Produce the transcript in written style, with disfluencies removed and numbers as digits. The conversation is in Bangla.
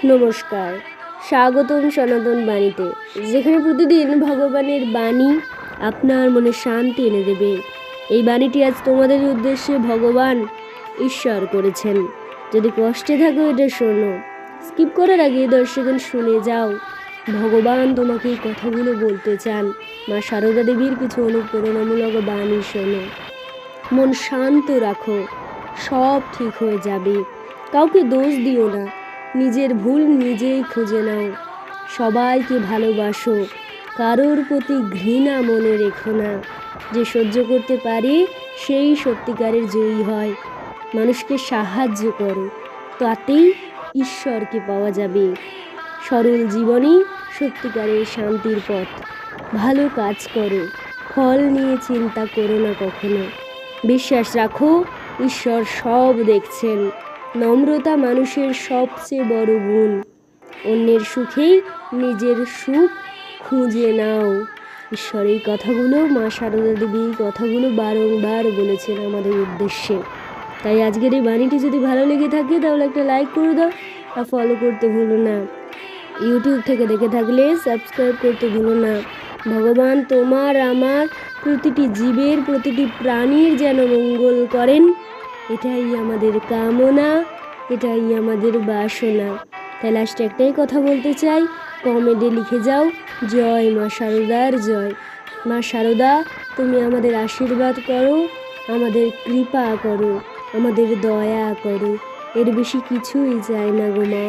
নমস্কার, স্বাগতম সনাতন বাণীতে, যেখানে প্রতিদিন ভগবানের বাণী আপনার মনে শান্তি এনে দেবে। এই বাণীটি আজ তোমাদের উদ্দেশ্যে ভগবান ঈশ্বর করেছেন। যদি কষ্টে থাকো এটা শোনো, স্কিপ করার আগে 10 সেকেন্ড শুনে যাও। ভগবান তোমাকে এই কথাগুলো বলতে চান। মা সারদা দেবীর কিছু অনুপ্রেরণামূলক বাণী শোনো। মন শান্ত রাখো, সব ঠিক হয়ে যাবে। কাউকে দোষ দিও না, নিজের ভুল নিজেই খুঁজে নাও। সবাইকে ভালোবাসো, কারোর প্রতি ঘৃণা মনে রেখো না। যে সহ্য করতে পারে সেই সত্যিকারের জয়ী হয়। মানুষকে সাহায্য করো, তাতেই ঈশ্বরকে পাওয়া যাবে। সরল জীবনই সত্যিকারের শান্তির পথ। ভালো কাজ করো, ফল নিয়ে চিন্তা করো না কখনো। বিশ্বাস রাখো, ঈশ্বর সব দেখছেন। নম্রতা মানুষের সবচেয়ে বড় গুণ। অন্যের সুখেই নিজের সুখ খুঁজে নাও। ঈশ্বর এই কথাগুলো, মা সারদা দেবী এই কথাগুলো বারংবার বলেছেন আমাদের উদ্দেশ্যে। তাই আজকের এই বাণীটি যদি ভালো লেগে থাকে তাহলে একটা লাইক করে দাও আর ফলো করতে ভুলো না। ইউটিউব থেকে দেখে থাকলে সাবস্ক্রাইব করতে ভুলো না। ভগবান তোমার আমার প্রতিটি জীবের, প্রতিটি প্রাণীর যেন মঙ্গল করেন, এটাই আমাদের কামনা, এটাই আমাদের বাসনা। তাই লাস্টে একটাই কথা বলতে চাই, কমেন্টে লিখে যাও, জয় মা সারদার জয়। মা সারদা, তুমি আমাদের আশীর্বাদ করো, আমাদের কৃপা করো, আমাদের দয়া করো। এর বেশি কিছুই চাই না গো মা।